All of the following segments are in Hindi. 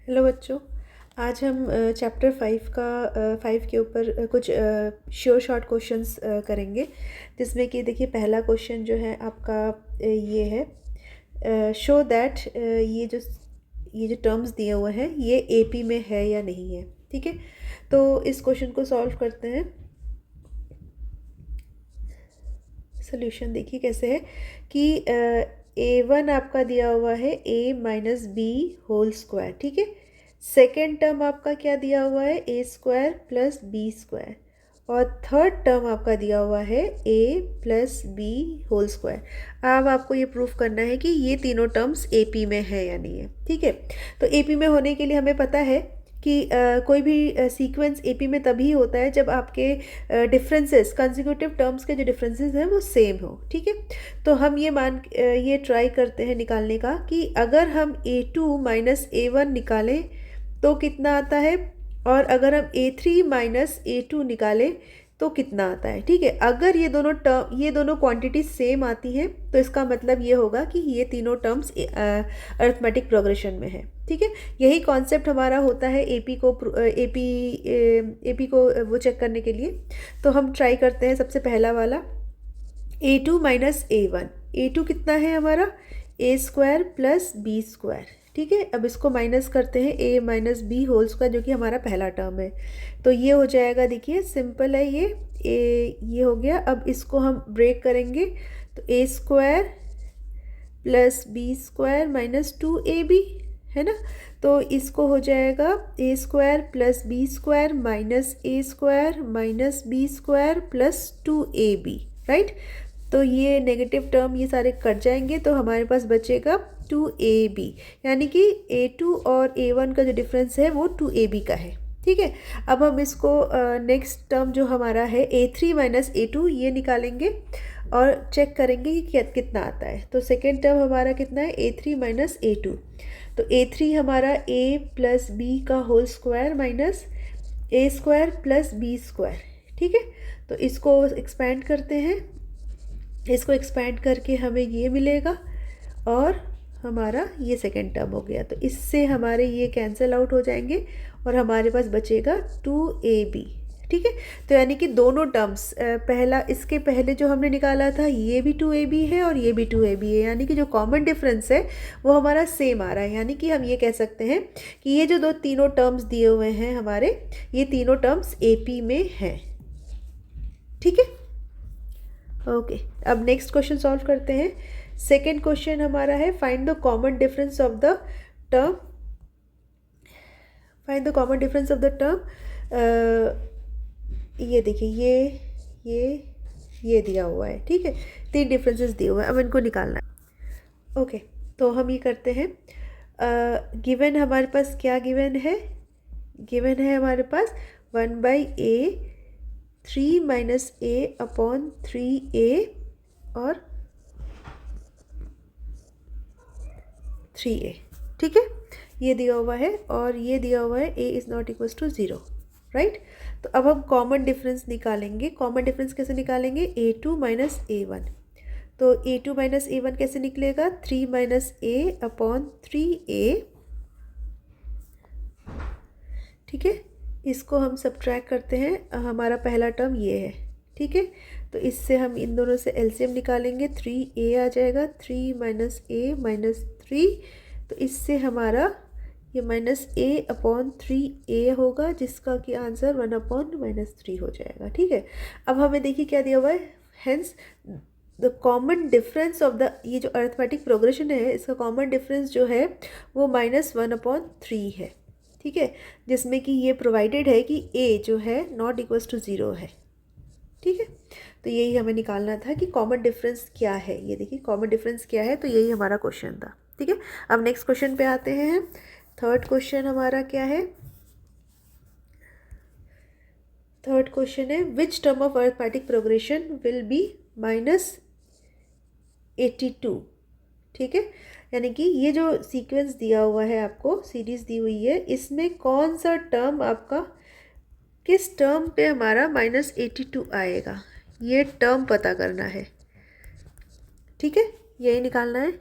हेलो बच्चों। आज हम चैप्टर 5 के ऊपर कुछ श्योर शॉर्ट क्वेश्चंस करेंगे, जिसमें कि देखिए पहला क्वेश्चन जो है आपका ये है, शो दैट ये जो टर्म्स दिए हुए हैं ये एपी में है या नहीं है। ठीक है, तो इस क्वेश्चन को सॉल्व करते हैं। सोल्यूशन देखिए कैसे है कि A1 आपका दिया हुआ है a minus B whole square. ठीक है, सेकेंड टर्म आपका क्या दिया हुआ है A square plus B square, और थर्ड टर्म आपका दिया हुआ है a plus B whole square. अब आपको ये प्रूफ करना है कि ये तीनों टर्म्स AP में है या नहीं है। ठीक है, तो AP में होने के लिए हमें पता है कि कोई भी सीक्वेंस AP में तभी होता है जब आपके डिफरेंसेस कंसेक्यूटिव टर्म्स के जो डिफरेंसेस हैं वो सेम हो। ठीक है, तो हम ये ट्राई करते हैं निकालने का कि अगर हम A2 माइनस A1 निकालें तो कितना आता है, और अगर हम A3 माइनस A2 निकालें तो कितना आता है। ठीक है, अगर ये दोनों क्वांटिटी सेम आती हैं तो इसका मतलब ये होगा कि ये तीनों टर्म्स अरिथमेटिक प्रोग्रेशन में है। ठीक है, यही कॉन्सेप्ट हमारा होता है एपी को वो चेक करने के लिए। तो हम ट्राई करते हैं सबसे पहला वाला A2 माइनस A1। A2 कितना है हमारा a square plus B square. ठीक है, अब इसको माइनस करते हैं a minus B whole square, जो कि हमारा पहला टर्म है। तो ये हो जाएगा, देखिए सिंपल है ये हो गया। अब इसको हम ब्रेक करेंगे तो a square plus B square minus 2ab है ना। तो इसको हो जाएगा a square plus B square minus a square minus B square plus 2ab, right. तो ये नेगेटिव टर्म ये सारे कट जाएंगे, तो हमारे पास बचेगा 2ab, यानी कि A2 और A1 का जो डिफरेंस है वो 2ab का है। ठीक है, अब हम इसको नेक्स्ट टर्म जो हमारा है A3 माइनस A2 ये निकालेंगे और चेक करेंगे कि कितना आता है। तो सेकेंड टर्म हमारा कितना है A3 माइनस A2। तो A3 हमारा a प्लस बी का whole square minus a square plus B square. ठीक है, तो इसको एक्सपैंड करते हैं, इसको एक्सपैंड करके हमें ये मिलेगा और हमारा ये सेकेंड टर्म हो गया। तो इससे हमारे ये कैंसिल आउट हो जाएंगे और हमारे पास बचेगा 2ab। ठीक है, तो यानी कि दोनों टर्म्स पहला इसके पहले जो हमने निकाला था ये भी 2ab है और ये भी 2ab है, यानी कि जो कॉमन डिफरेंस है वो हमारा सेम आ रहा है। यानी कि हम ये कह सकते हैं कि ये जो तीनों टर्म्स दिए हुए हैं हमारे, ये तीनों टर्म्स AP में हैं। ठीक है, ओके। अब नेक्स्ट क्वेश्चन सॉल्व करते हैं। सेकेंड क्वेश्चन हमारा है find the common difference of the term. Find the common difference of the term. ये देखिए ये दिया हुआ है। ठीक है, 3 डिफरेंसेस दिए हुए हैं, अब इनको निकालना है। ओके, तो हम ये करते हैं। गिवन हमारे पास क्या गिवन है? गिवन है हमारे पास 1/a 3 minus a upon 3a और 3a। ठीक है, ये दिया हुआ है और ये दिया हुआ है a is not equals to 0, right. तो अब हम कॉमन डिफरेंस निकालेंगे। कॉमन डिफरेंस कैसे निकालेंगे? A2 minus A1। तो A2 माइनस A1 कैसे निकलेगा? 3 माइनस a अपॉन 3a। ठीक है, इसको हम सब्ट्रैक्ट करते हैं, हमारा पहला टर्म ये है। ठीक है, तो इससे हम इन दोनों से एलसीएम निकालेंगे, 3a आ जाएगा, 3 माइनस a माइनस 3। तो इससे हमारा ये माइनस a अपॉन 3a होगा, जिसका कि आंसर 1 अपॉन माइनस 3 हो जाएगा। ठीक है, अब हमें देखिए क्या दिया हुआ है, hence the common difference of the, ये जो अरिथमेटिक प्रोग्रेशन है इसका कॉमन डिफरेंस जो है वो -1 अपॉन 3 है। ठीक है, जिसमें कि ये प्रोवाइडेड है कि a जो है नॉट इक्वल्स टू 0 है। ठीक है, तो यही हमें निकालना था कि कॉमन डिफरेंस क्या है। ये देखिए कॉमन डिफरेंस क्या है, तो यही हमारा क्वेश्चन था। ठीक है, अब नेक्स्ट क्वेश्चन पे आते हैं। थर्ड क्वेश्चन हमारा क्या है? थर्ड क्वेश्चन है which term of arithmetic progression will be -82। ठीक है, यानी कि ये जो सीक्वेंस दिया हुआ है आपको, सीरीज दी हुई है, इसमें कौन सा टर्म आपका, किस टर्म पे हमारा -82 आएगा, ये टर्म पता करना है। ठीक है, यही निकालना है।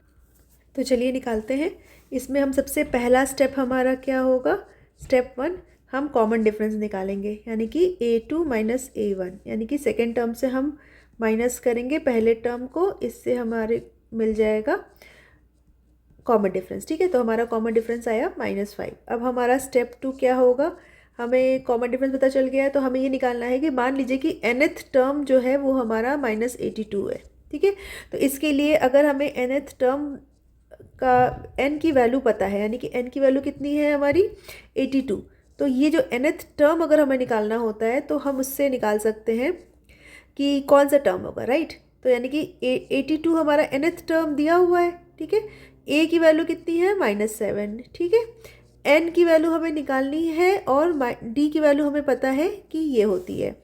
तो चलिए निकालते हैं। इसमें हम सबसे पहला स्टेप हमारा क्या होगा, स्टेप 1 हम कॉमन डिफरेंस निकालेंगे, यानी कि A2 माइनस A1, यानी कि सेकेंड टर्म से हम माइनस करेंगे पहले टर्म को, इससे हमारे मिल जाएगा कॉमन डिफरेंस। ठीक है, तो हमारा कॉमन डिफरेंस आया -5। अब हमारा स्टेप 2 क्या होगा, हमें कॉमन डिफरेंस पता चल गया है, तो हमें ये निकालना है कि मान लीजिए कि nth टर्म जो है वो हमारा -82 है। ठीक है, तो इसके लिए अगर हमें nth टर्म का n की वैल्यू पता है, यानी कि n की वैल्यू कितनी है हमारी 82, तो ये जो nth टर्म अगर हमें निकालना होता है तो हम उससे निकाल सकते हैं कि कौन सा टर्म होगा, राइट। तो यानी कि 82 हमारा nth टर्म दिया हुआ है। ठीक है, a की वैल्यू कितनी है -7। ठीक है, n की वैल्यू हमें निकालनी है और d की वैल्यू हमें पता है कि ये होती है।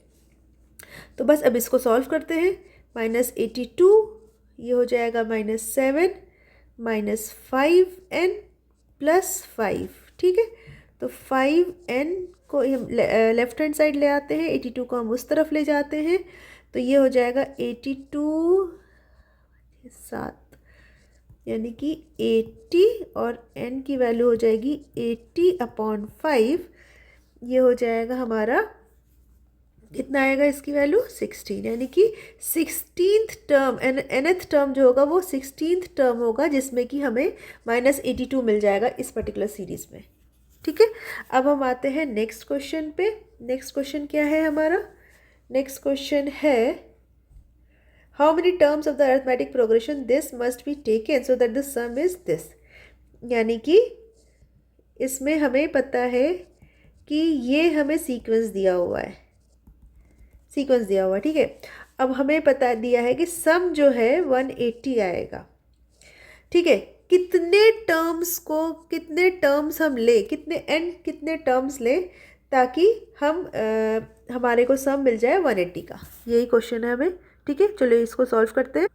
तो बस अब इसको सॉल्व करते हैं। -82 ये हो जाएगा -7 -5n +5। ठीक है, तो 5n को हम लेफ्ट हैंड साइड ले आते हैं, 82 को हम उस तरफ ले जाते हैं, तो ये हो जाएगा 82 7, यानी कि 80 और n की वैल्यू हो जाएगी 80/5। ये हो जाएगा हमारा, कितना आएगा इसकी वैल्यू 16, यानी कि 16th टर्म nth टर्म जो होगा वो 16th टर्म होगा, जिसमें कि हमें -82 मिल जाएगा इस पर्टिकुलर सीरीज में। ठीक है, अब हम आते हैं नेक्स्ट क्वेश्चन पे। नेक्स्ट क्वेश्चन क्या है हमारा, नेक्स्ट क्वेश्चन है how many terms of the arithmetic progression this must be taken so that the some is this. यानी कि इसमें हमें पता है कि ये हमें सीक्वेंस दिया हुआ है, सीक्वेंस दिया हुआ है। ठीक है, अब हमें पता दिया है कि सम जो है 180 आएगा। ठीक है, कितने टर्म्स हम ले, कितने टर्म्स ले ताकि हम हमारे को सम मिल जाए 180 का, यही क्वेश्चन है हमें। ठीक है, चलो इसको सॉल्व करते हैं।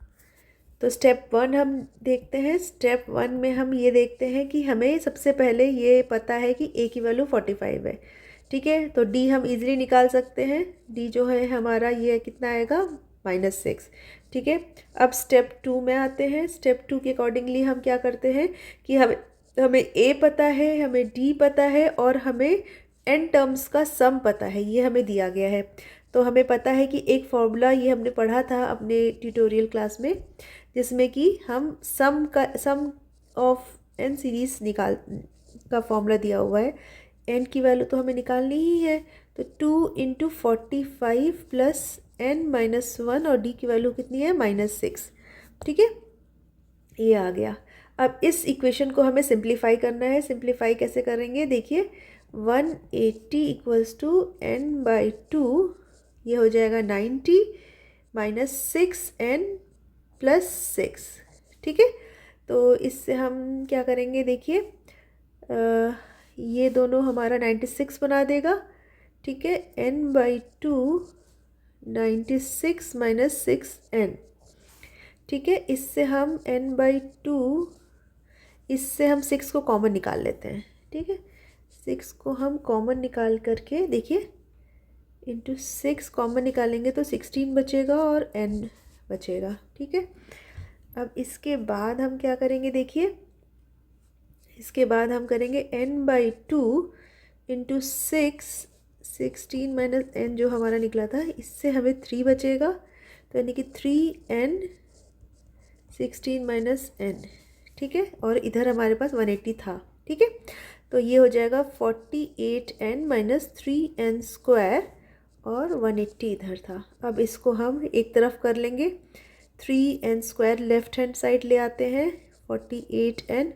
तो स्टेप 1 हम देखते हैं। स्टेप 1 में हम ये देखते हैं कि हमें सबसे पहले ये पता है कि a की वैल्यू 45 है। ठीक है, तो d हम इजीली निकाल सकते हैं, d जो है हमारा ये कितना आएगा -6। ठीक है, अब स्टेप 2 में आते हैं। स्टेप 2 के अकॉर्डिंगली हम क्या करते हैं कि हमें a पता है, हमें d पता है और हमें n टर्म्स का सम पता है, ये हमें दिया गया है। तो हमें पता है कि एक फॉर्मूला ये हमने पढ़ा था अपने ट्यूटोरियल क्लास में, जिसमें कि हम सम ऑफ n सीरीज का फॉर्मूला दिया हुआ है। n की वैल्यू तो हमें निकालनी ही है, तो 2 × 45 + n-1 और d की वैल्यू कितनी है -6। ठीक है, ये आ गया। अब इस इक्वेशन को हमें सिंप्लीफाई करना है। सिंप्लीफाई कैसे करेंगे, देखिए 180 = n/2, ये हो जाएगा 90 -6n + 6। ठीक है, तो इससे हम क्या करेंगे, देखिए ये दोनों हमारा 96 बना देगा। ठीक है, n/2 96 - 6n। ठीक है, इससे हम n/2, इससे हम 6 को कॉमन निकाल लेते हैं। ठीक है, 6 को हम कॉमन निकाल करके देखिए ×6 कॉमन निकालेंगे तो 16 बचेगा और n बचेगा। ठीक है, अब इसके बाद हम क्या करेंगे, देखिए इसके बाद हम करेंगे n/2 × 6, 16 - n जो हमारा निकला था, इससे हमें 3 बचेगा, तो यानी कि 3n 16 - n। ठीक है, और इधर हमारे पास 180 था। ठीक है, तो ये हो जाएगा 48n - 3n² और 180 इधर था। अब इसको हम एक तरफ कर लेंगे, 3n² लेफ्ट हैंड साइड ले आते हैं, 48n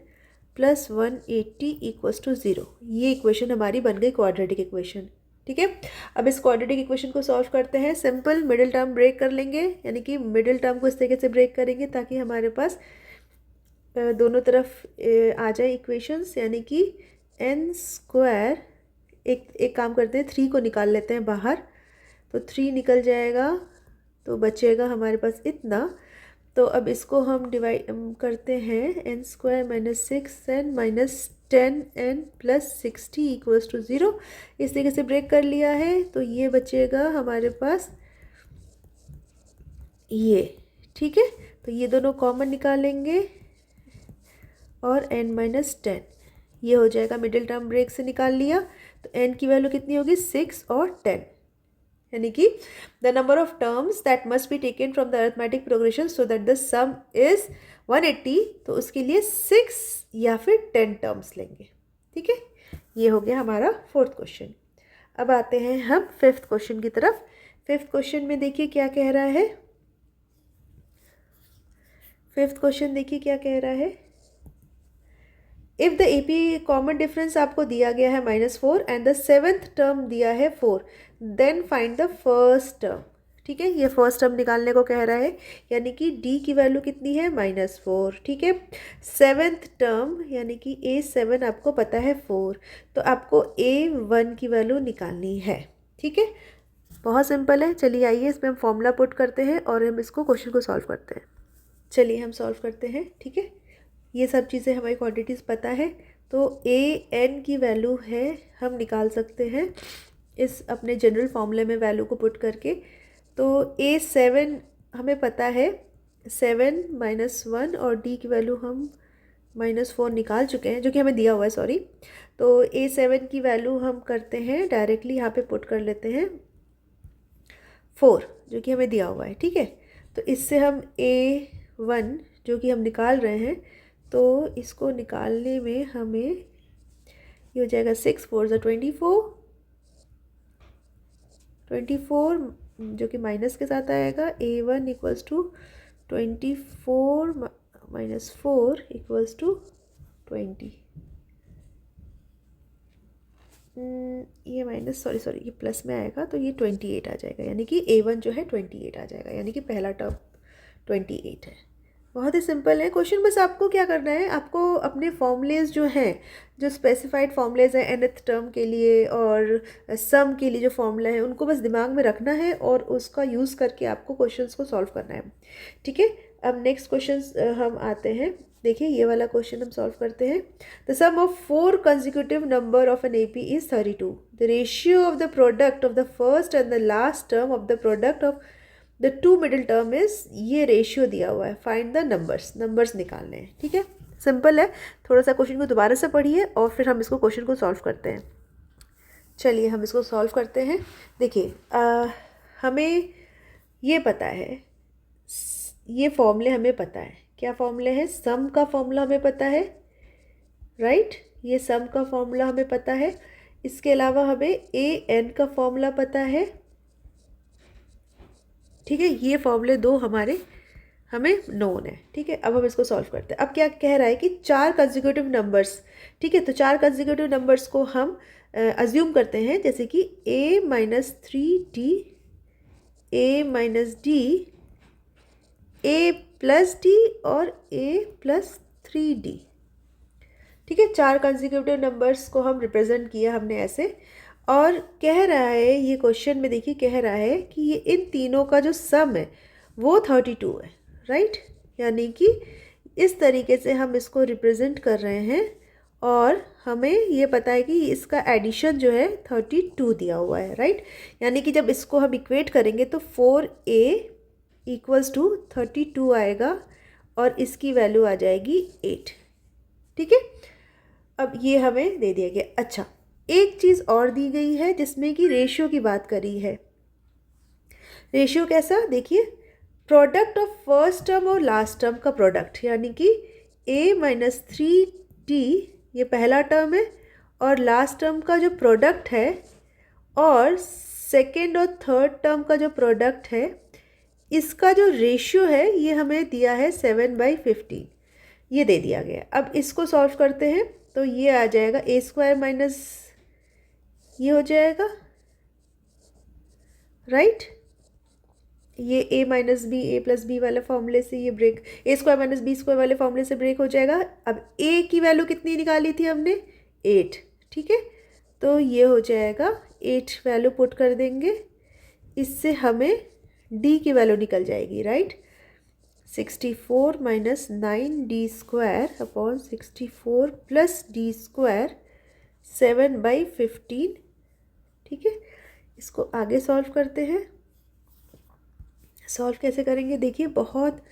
+ 180 = 0। ये इक्वेशन हमारी बन गई क्वाड्रेटिक इक्वेशन। ठीक है, अब इस क्वाड्रेटिक इक्वेशन को सॉल्व करते हैं। सिंपल मिडिल टर्म ब्रेक कर लेंगे, यानी कि मिडिल टर्म को इस तरीके से ब्रेक करेंगे ताकि हमारे पास दोनों तरफ आ जाए इक्वेशंस, यानी कि n², एक काम करते हैं 3 को निकाल लेते हैं बाहर, तो 3 निकल जाएगा, तो बचेगा हमारे पास इतना। तो अब इसको हम डिवाइड करते हैं, n² - 6n - 10n + 60 = 0। इस तरीके से ब्रेक कर लिया है, तो ये बचेगा हमारे पास ये। ठीक है, तो ये दोनों कॉमन निकालेंगे, और n-10। ये हो जाएगा, मिडिल टर्म ब्रेक से निकाल लिया तो n की वैल्यू कितनी होगी 6 और 10, यानी कि the number of terms that must be taken from the arithmetic progression so that the some is 180, तो उसके लिए 6 या फिर 10 टर्म्स लेंगे। ठीक है, ये हो गया हमारा फोर्थ क्वेश्चन। अब आते हैं हम फिफ्थ क्वेश्चन की तरफ। फिफ्थ क्वेश्चन में देखिए क्या कह रहा है। फिफ्थ क्वेश्चन देखिए क्या कह रहा है। If the AP common difference आपको दिया गया है -4 एंड द सेवेंथ टर्म दिया है 4, then find the first term. ठीक है, ये फर्स्ट टर्म निकालने को कह रहा है, यानी कि D की वैल्यू कितनी है -4। ठीक है, सेवेंथ टर्म यानी कि A7 आपको पता है 4, तो आपको A1 की वैल्यू निकालनी है। ठीक है, बहुत सिंपल है। चलिए आइए इसमें हम फॉर्मूला पुट करते हैं और हम इसको क्वेश्चन को सॉल्व करते हैं। चलिए हम सॉल्व करते हैं। ठीक है, ये सब चीज़ें हमारी क्वांटिटीज़ पता है, तो an की वैल्यू है हम निकाल सकते हैं इस अपने जनरल फॉर्मूले में वैल्यू को पुट करके। तो A7 हमें पता है 7 -1 और D की वैल्यू हम -4 निकाल चुके हैं, जो कि हमें दिया हुआ है, सॉरी। तो A7 की वैल्यू हम करते हैं डायरेक्टली यहाँ पे पुट कर लेते हैं 4, जो कि हमें दिया हुआ है। ठीक है, तो इससे हम A1 जो कि हम निकाल रहे हैं, तो इसको निकालने में हमें ये हो जाएगा 6 4 24, 24 जो कि माइनस के साथ आएगा। A1 equals to 24 -4 equals to 20। ये माइनस सॉरी ये प्लस में आएगा, तो ये 28 आ जाएगा, यानी कि A1 जो है 28 आ जाएगा, यानी कि पहला टर्म 28 है। बहुत ही सिंपल है क्वेश्चन। बस आपको क्या करना है, आपको अपने फॉर्मूलेज जो हैं, जो स्पेसिफाइड फॉर्मूलेज हैं nth टर्म के लिए और सम के लिए जो फॉर्मूला है, उनको बस दिमाग में रखना है और उसका यूज़ करके आपको क्वेश्चंस को सॉल्व करना है। ठीक है, अब नेक्स्ट क्वेश्चन हम आते हैं। देखिए ये वाला क्वेश्चन हम सॉल्व करते हैं। The sum of 4 consecutive number of an AP is 32। The ratio of the product of the first and the last term of the product of the 2 middle term is, ये रेशियो दिया हुआ है। फाइंड द नंबर्स निकालने हैं। ठीक है, सिंपल है। थोड़ा सा क्वेश्चन को दोबारा से पढ़िए और फिर हम इसको क्वेश्चन को सॉल्व करते हैं। चलिए हम इसको सॉल्व करते हैं। देखिए हमें ये पता है, ये फॉर्मूले हमें पता है। क्या फॉर्मूले हैं? सम का फॉर्मूला हमें पता है, राइट। ये सम का फॉर्मूला हमें पता है। इसके अलावा हमें an का फॉर्मूला पता है। ठीक है, ये फॉर्मूले दो हमें नोन है। ठीक है, अब हम इसको सॉल्व करते हैं। अब क्या कह रहा है कि 4 कंसेक्यूटिव नंबर्स। ठीक है, तो 4 कंसेक्यूटिव नंबर्स को हम अज्यूम करते हैं, जैसे कि A-3D, A-D, A+D और A+3D। ठीक है, 4 कंसेक्यूटिव नंबर्स को हम रिप्रेजेंट किया हमने ऐसे। और कह रहा है, ये क्वेश्चन में देखिए कह रहा है कि ये इन तीनों का जो सम है वो 32 है, राइट। यानी कि इस तरीके से हम इसको रिप्रेजेंट कर रहे हैं और हमें ये पता है कि इसका एडिशन जो है 32 दिया हुआ है, राइट। यानी कि जब इसको हम इक्वेट करेंगे तो 4A इक्वल्स टू 32 आएगा और इसकी वैल्यू आ जाएगी 8। ठीक है, अब ये हमें दे दिया गया। अच्छा, एक चीज़ और दी गई है जिसमें कि रेशियो की बात करी है। रेशियो कैसा? देखिए, प्रोडक्ट ऑफ फर्स्ट टर्म और लास्ट टर्म का प्रोडक्ट, यानी कि A-3D ये पहला टर्म है और लास्ट टर्म का जो प्रोडक्ट है, और सेकेंड और थर्ड टर्म का जो प्रोडक्ट है, इसका जो रेशियो है ये हमें दिया है 7/15, ये दे दिया गया। अब इसको सॉल्व करते हैं तो ये आ जाएगा A² माइनस ये हो जाएगा, राइट। ये A-B A+B वाले फॉर्मूले से ये ब्रेक, A² माइनस B² वाले फॉर्मूले से ब्रेक हो जाएगा। अब A की वैल्यू कितनी निकाली थी हमने? 8। ठीक है, तो ये हो जाएगा 8 वैल्यू पुट कर देंगे, इससे हमें D की वैल्यू निकल जाएगी, right. 64 minus 9D² upon 64 plus D² 7/15। ठीक है, इसको आगे सॉल्व करते हैं। सॉल्व कैसे करेंगे? देखिए बहुत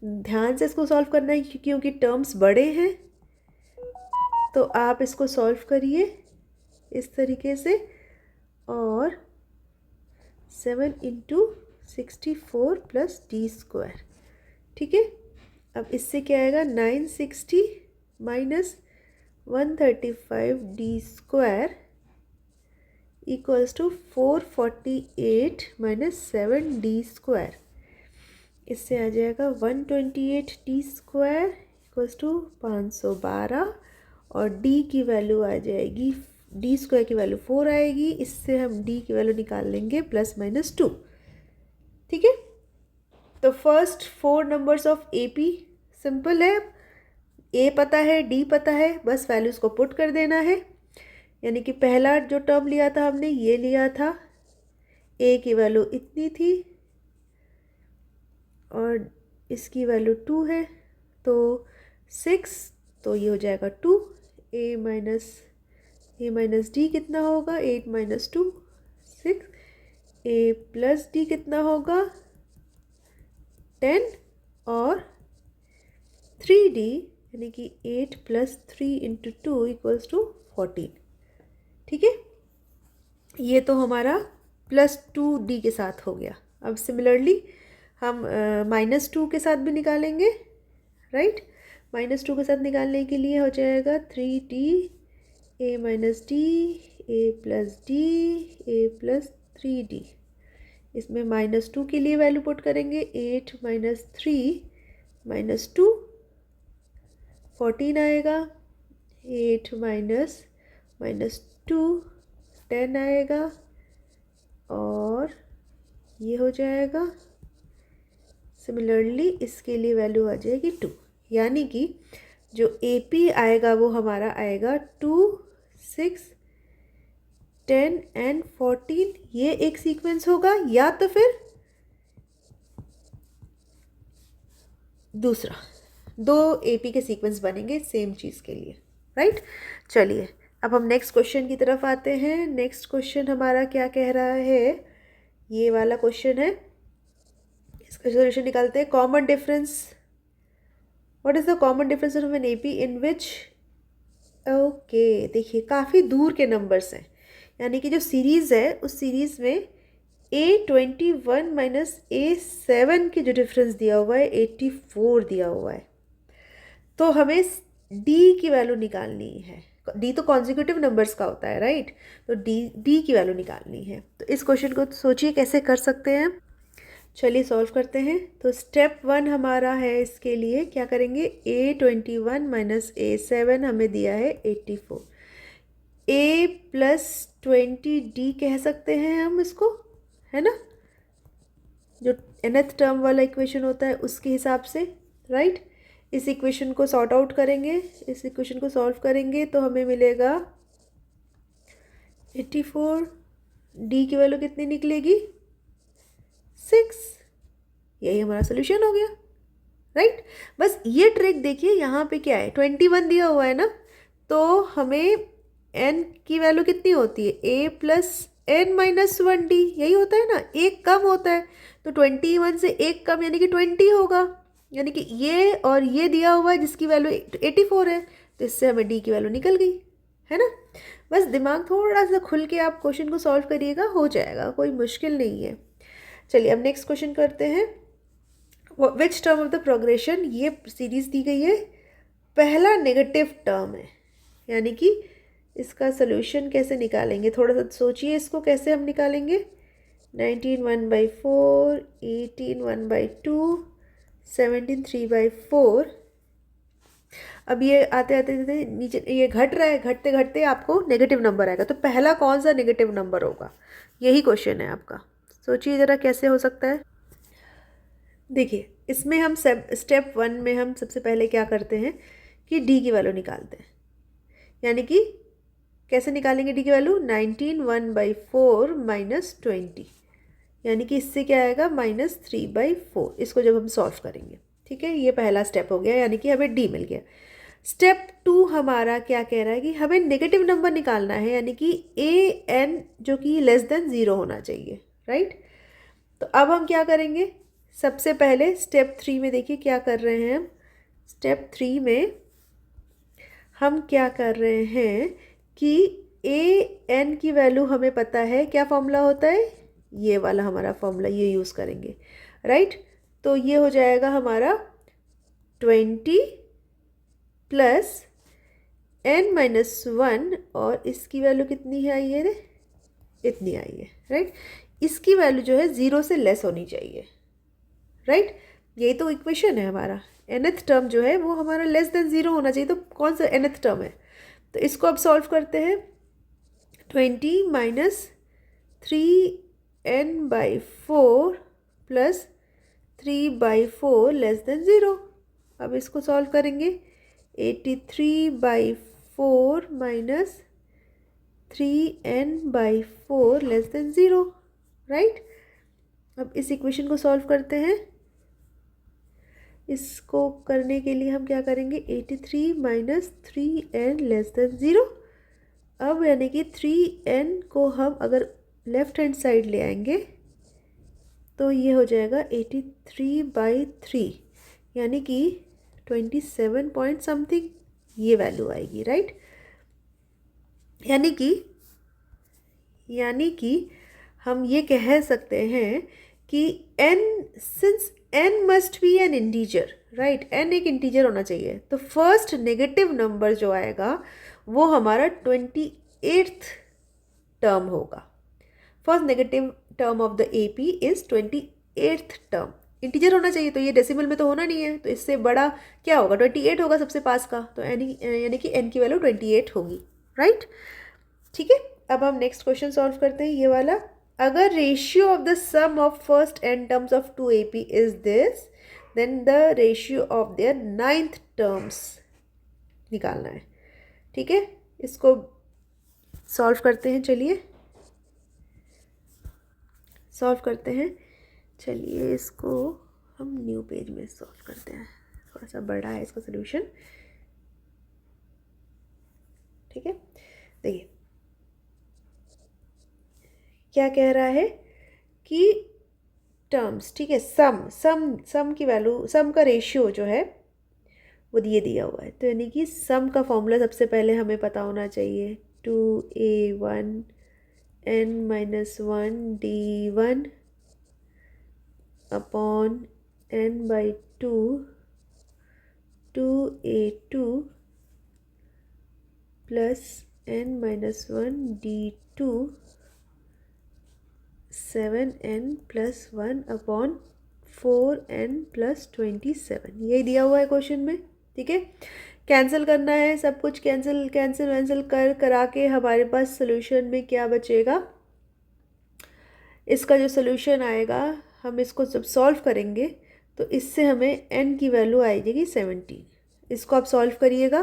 ध्यान से इसको सॉल्व करना है क्योंकि टर्म्स बड़े हैं, तो आप इसको सॉल्व करिए इस तरीके से, और 7 इंटू 64 प्लस डी स्क्वायर, ठीक है। अब इससे क्या आएगा, 960 minus 135 D square equals to 448 minus 7 D square. इससे आ जाएगा 128 डी स्क्वायर इक्वल्स टू 512, और डी की वैल्यू आ जाएगी, डी स्क्वायर की वैल्यू 4 आएगी। इससे हम डी की वैल्यू निकाल लेंगे +-2, ठीक है। तो first 4 numbers of AP simple है, ए पता है, डी पता है, बस वैल्यूज़ को पुट कर देना है। यानी कि पहला जो टर्म लिया था हमने, ये लिया था, ए की वैल्यू इतनी थी और इसकी वैल्यू 2 है, तो 6, तो ये हो जाएगा 2। ए माइनस डी कितना होगा, 8 माइनस 2 6। ए प्लस डी कितना होगा 10, और 3D यानी कि 8 प्लस 3 इंटू 2 इक्वल्स टू 14, ठीक है। ये तो हमारा +2D के साथ हो गया। अब सिमिलरली हम -2 के साथ भी निकालेंगे, राइट। -2 के साथ निकालने के लिए हो जाएगा 3D A minus D A plus D A plus 3D। इसमें -2 के लिए वैल्यू पुट करेंगे, 8 माइनस 3 माइनस 2 14 आएगा, 8 माइनस 2 10 आएगा, और ये हो जाएगा। सिमिलरली इसके लिए वैल्यू आ जाएगी 2, यानी कि जो AP आएगा वो हमारा आएगा 2 6 10 एंड 14। ये एक सीक्वेंस होगा, या तो फिर दूसरा, 2 AP के सीक्वेंस बनेंगे सेम चीज़ के लिए, राइट। चलिए अब हम नेक्स्ट क्वेश्चन की तरफ आते हैं। नेक्स्ट क्वेश्चन हमारा क्या कह रहा है, ये वाला क्वेश्चन है, इसका सॉल्यूशन निकालते हैं। Common difference, what is the common difference of an AP in which, okay देखिए काफ़ी दूर के नंबर्स हैं, यानी कि जो सीरीज़ है उस सीरीज़ में A21 माइनस A7 की जो डिफरेंस दिया हुआ है 84 दिया हुआ है। तो हमें D की वैल्यू निकालनी है। D तो कॉन्जिक्यूटिव नंबर्स का होता है, राइट। तो D की वैल्यू निकालनी है। तो इस क्वेश्चन को सोचिए कैसे कर सकते हैं। चलिए सॉल्व करते हैं। तो स्टेप 1 हमारा है, इसके लिए क्या करेंगे, A21 माइनस A7 हमें दिया है 84, A प्लस 20D कह सकते हैं हम इसको, है ना, जो nth टर्म वाला इक्वेशन होता है उसके हिसाब से, राइट। इस इक्वेशन को सॉर्ट आउट करेंगे, इस इक्वेशन को सॉल्व करेंगे तो हमें मिलेगा 84, D की वैल्यू कितनी निकलेगी 6, यही हमारा सोल्यूशन हो गया, राइट। बस ये ट्रिक देखिए, यहाँ पे क्या है 21 दिया हुआ है ना, तो हमें n की वैल्यू कितनी होती है, a plus n minus 1D, यही होता है ना, एक कम होता है, तो 21 से एक कम यानी कि 20 होगा, यानी कि ये और ये दिया हुआ है जिसकी वैल्यू 84 है, तो इससे हमें D की वैल्यू निकल गई, है ना। बस दिमाग थोड़ा सा खुल के आप क्वेश्चन को सॉल्व करिएगा, हो जाएगा, कोई मुश्किल नहीं है। चलिए अब नेक्स्ट क्वेश्चन करते हैं। Which term of the progression, ये सीरीज दी गई है, पहला नेगेटिव टर्म है, यानी कि इसका सोल्यूशन कैसे निकालेंगे, थोड़ा सा सोचिए इसको कैसे हम निकालेंगे। 19 1/4, 18 1/2, 17 3/4। अब ये आते आते नीचे ये घट रहा है, घटते घटते आपको नेगेटिव नंबर आएगा, तो पहला कौन सा नेगेटिव नंबर होगा, यही क्वेश्चन है आपका। सोचिए ज़रा कैसे हो सकता है। देखिए इसमें हम स्टेप 1 में हम सबसे पहले क्या करते हैं कि D की वैल्यू निकालते हैं, यानी कि कैसे निकालेंगे D की वैल्यू, 19 1/4 माइनस 20, यानी कि इससे क्या आएगा -3/4। इसको जब हम सॉल्व करेंगे, ठीक है, ये पहला स्टेप हो गया, यानी कि हमें D मिल गया। स्टेप 2 हमारा क्या कह रहा है कि हमें नेगेटिव नंबर निकालना है, यानी कि AN जो कि <0 होना चाहिए, राइट। तो अब हम क्या करेंगे, सबसे पहले स्टेप 3 में देखिए क्या कर रहे हैं हम। स्टेप 3 में हम क्या कर रहे हैं कि ए एन की वैल्यू हमें पता है, क्या फॉर्मूला होता है, ये वाला हमारा फॉर्मूला, ये यूज़ करेंगे, राइट। तो ये हो जाएगा हमारा 20 प्लस n-1, और इसकी वैल्यू कितनी है आई है रे, इतनी आई है, राइट। इसकी वैल्यू जो है 0 से लेस होनी चाहिए, राइट। यही तो इक्वेशन है हमारा। nth टर्म जो है वो हमारा लेस देन 0 होना चाहिए, तो कौन सा nth टर्म है, तो इसको अब सॉल्व करते हैं। 20 minus 3n/4 plus 3/4 less than 0। अब इसको सॉल्व करेंगे। 83/4 minus 3n/4 less than 0, right. अब इस इक्वेशन को सॉल्व करते हैं। इसको करने के लिए हम क्या करेंगे, 83 माइनस 3n लेस देन 0। अब यानी कि 3n को हम अगर लेफ्ट हैंड साइड ले आएंगे तो ये हो जाएगा 83/3, यानी कि 27 पॉइंट समथिंग ये वैल्यू आएगी, राइट। यानी कि हम ये कह सकते हैं कि n, since n must be N integer, right, n एक इंटीजर होना चाहिए, तो फर्स्ट नेगेटिव नंबर जो आएगा वो हमारा 28th टर्म होगा। First negative term of the AP is 28th term. Integer होना चाहिए, तो ये डेसिमल में तो होना नहीं है, तो इससे बड़ा क्या होगा, 28 होगा सबसे पास का, तो यानी कि n की वैल्यू 28 होगी, राइट। ठीक है, अब हम नेक्स्ट क्वेश्चन सॉल्व करते हैं, ये वाला। अगर ratio of the sum of first n terms of 2 AP is this, then the ratio of their 9th terms निकालना है। ठीक है, इसको सॉल्व करते हैं, चलिए सॉल्व करते हैं। चलिए इसको हम न्यू पेज में सॉल्व करते हैं, थोड़ा सा बड़ा है इसका सोल्यूशन। ठीक है, देखिए क्या कह रहा है कि टर्म्स, ठीक है, सम की वैल्यू, सम का रेशियो जो है वो ये दिया हुआ है, तो यानी कि सम का फॉर्मूला सबसे पहले हमें पता होना चाहिए, 2a1 n-1 d1 upon n/2 2a2 plus n-1 d2 7n + 1 upon 4n + 27, यही दिया हुआ है क्वेश्चन में। ठीक है, कैंसिल करना है, सब कुछ कैंसिल करा के हमारे पास सोल्यूशन में क्या बचेगा, इसका जो सोल्यूशन आएगा, हम इसको जब सॉल्व करेंगे तो इससे हमें n की वैल्यू आएगी 17। इसको आप सॉल्व करिएगा,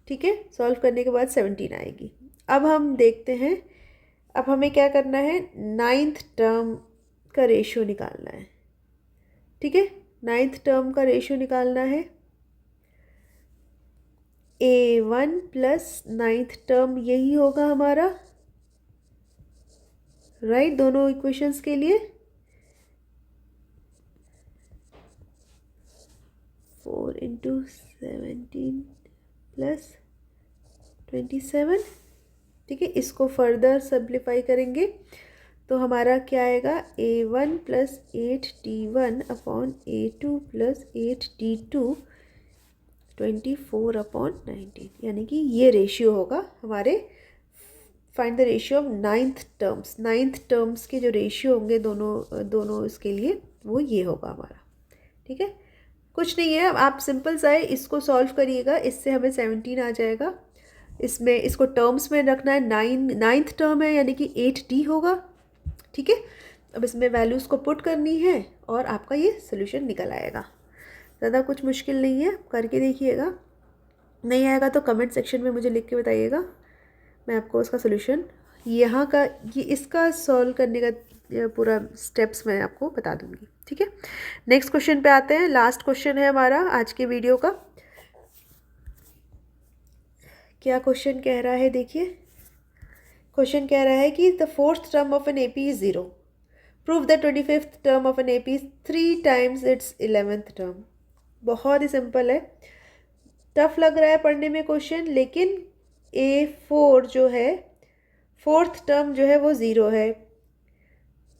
ठीक है, सॉल्व करने के बाद 17 आएगी। अब हम देखते हैं, अब हमें क्या करना है, 9th टर्म का रेशियो निकालना है। ठीक है, 9th टर्म का रेशियो निकालना है। a1 प्लस 9th टर्म यही होगा हमारा, राइट, दोनों इक्वेशंस के लिए। 4 × 17 + 27। ठीक है, इसको फर्दर सिंप्लीफाई करेंगे तो हमारा क्या आएगा, a1 + 8d1 upon a2 + 8d2 24/19, यानी कि ये रेशियो होगा हमारे। Find the ratio of 9th terms, 9th terms के जो रेशियो होंगे दोनों इसके लिए, वो ये होगा हमारा। ठीक है, कुछ नहीं है, आप सिंपल सा है, इसको सॉल्व करिएगा, इससे हमें 17 आ जाएगा। इसमें इसको टर्म्स में रखना है, 9th टर्म है यानी कि 8d होगा। ठीक है, अब इसमें वैल्यूज़ को पुट करनी है और आपका ये सोल्यूशन निकल आएगा। ज़्यादा कुछ मुश्किल नहीं है, करके देखिएगा, नहीं आएगा तो कमेंट सेक्शन में मुझे लिख के बताइएगा, मैं आपको उसका सोल्यूशन यहाँ का ये इसका सॉल्व करने का पूरा स्टेप्स मैं आपको बता दूँगी। ठीक है, नेक्स्ट क्वेश्चन पे आते हैं, लास्ट क्वेश्चन है हमारा आज के वीडियो का। क्या क्वेश्चन कह रहा है, देखिए क्वेश्चन कह रहा है कि the 4th term of an AP is 0, prove the 25th term of an AP is 3 times its 11th term. बहुत ही सिंपल है, टफ लग रहा है पढ़ने में क्वेश्चन, लेकिन A4 जो है, फोर्थ टर्म जो है वो ज़ीरो है,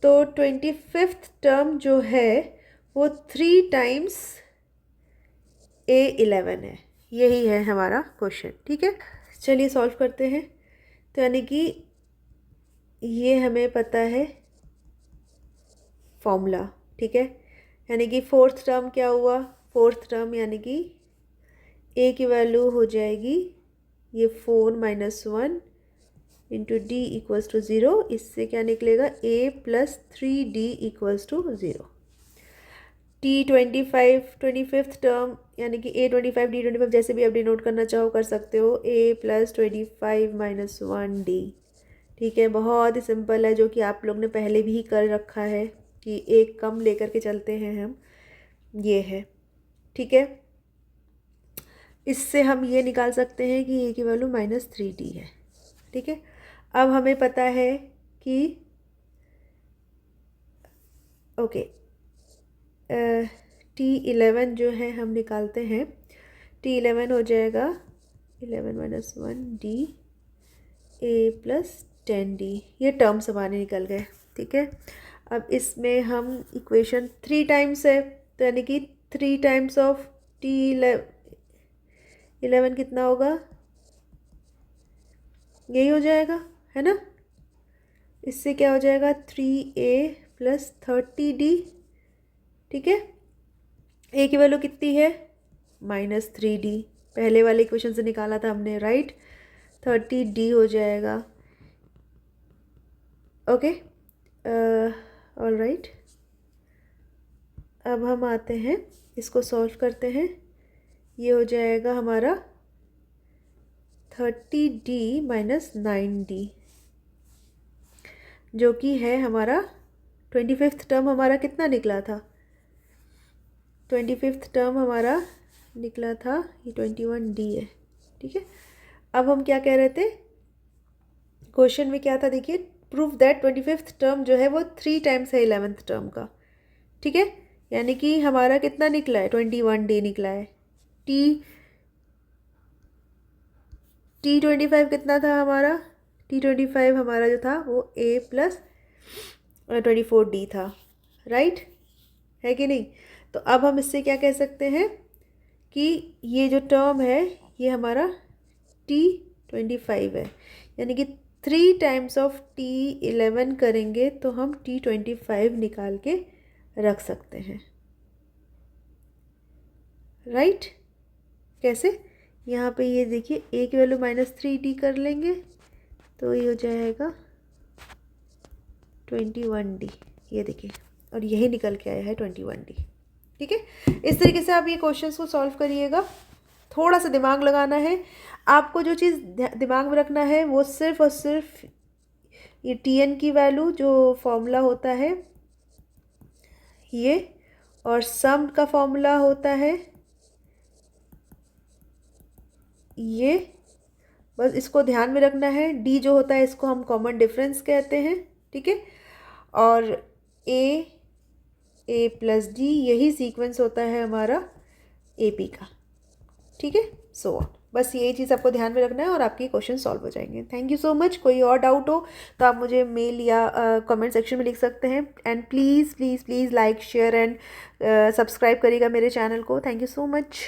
तो 25th टर्म जो है वो 3 टाइम्स A11 है। यही है हमारा क्वेश्चन। ठीक है, चलिए सॉल्व करते हैं। तो यानी कि ये हमें पता है फॉर्मूला। ठीक है, यानी कि फोर्थ टर्म क्या हुआ, फोर्थ टर्म यानी कि A की वैल्यू हो जाएगी ये 4 - 1 into D equals to zero. इससे क्या निकलेगा, A + 3D equals to zero. T25 term यानी कि A25 D25 जैसे भी आप डिनोट करना चाहो कर सकते हो, A + 25 - 1D। ठीक है, बहुत ही सिंपल है, जो कि आप लोग ने पहले भी कर रखा है कि एक कम लेकर के चलते हैं हम, ये है। ठीक है, इससे हम ये निकाल सकते हैं कि A की वैल्यू -3D है। ठीक है, अब हमें पता है कि ओके T11 जो है हम निकालते हैं। T11 हो जाएगा 11 - 1D A + 10D। ये टर्म्स हमारे निकल गए। ठीक है, अब इसमें हम इक्वेशन 3 टाइम्स है, तो यानी कि 3 टाइम्स ऑफ T11 कितना होगा, यही हो जाएगा, है ना। इससे क्या हो जाएगा, 3A + 30D। ठीक है, A की वैल्यू कितनी है, -3D, पहले वाले इक्वेशन से निकाला था हमने, राइट। 30D हो जाएगा। Okay, all right. अब हम आते हैं, इसको सॉल्व करते हैं। ये हो जाएगा हमारा 30D - 9D, जो कि है हमारा 25th टर्म। हमारा कितना निकला था, 25th टर्म हमारा निकला था ये 21D है। ठीक है, अब हम क्या कह रहे थे, क्वेश्चन में क्या था, देखिए, प्रूफ दैट 25th टर्म जो है वो 3 टाइम्स है 11th टर्म का। ठीक है, यानी कि हमारा कितना निकला है, 21D निकला है। T25 कितना था हमारा, T25 हमारा जो था वो A + 24D था, राइट, है कि नहीं। तो अब हम इससे क्या कह सकते हैं कि ये जो टर्म है ये हमारा T25 है, यानी कि 3 टाइम्स ऑफ T11 करेंगे तो हम T25 निकाल के रख सकते हैं, राइट। कैसे, यहाँ पे ये देखिए A की वैल्यू -3D कर लेंगे तो ये हो जाएगा 21D, ये देखिए, और यही निकल के आया है 21D। ठीक है, इस तरीके से आप ये क्वेश्चंस को सॉल्व करिएगा। थोड़ा सा दिमाग लगाना है आपको, जो चीज़ दिमाग में रखना है वो सिर्फ और सिर्फ ये TN की वैल्यू जो फॉर्मूला होता है ये, और सम का फॉर्मूला होता है ये, बस इसको ध्यान में रखना है। D जो होता है इसको हम कॉमन डिफरेंस कहते हैं। ठीक है, और A + D यही सीक्वेंस होता है हमारा AP का। ठीक है, सो बस ये चीज़ आपको ध्यान में रखना है और आपके क्वेश्चन सॉल्व हो जाएंगे। Thank you so much. कोई और डाउट हो तो आप मुझे मेल या कमेंट सेक्शन में लिख सकते हैं। And please please please like share and subscribe करिएगा मेरे चैनल को। Thank you so much.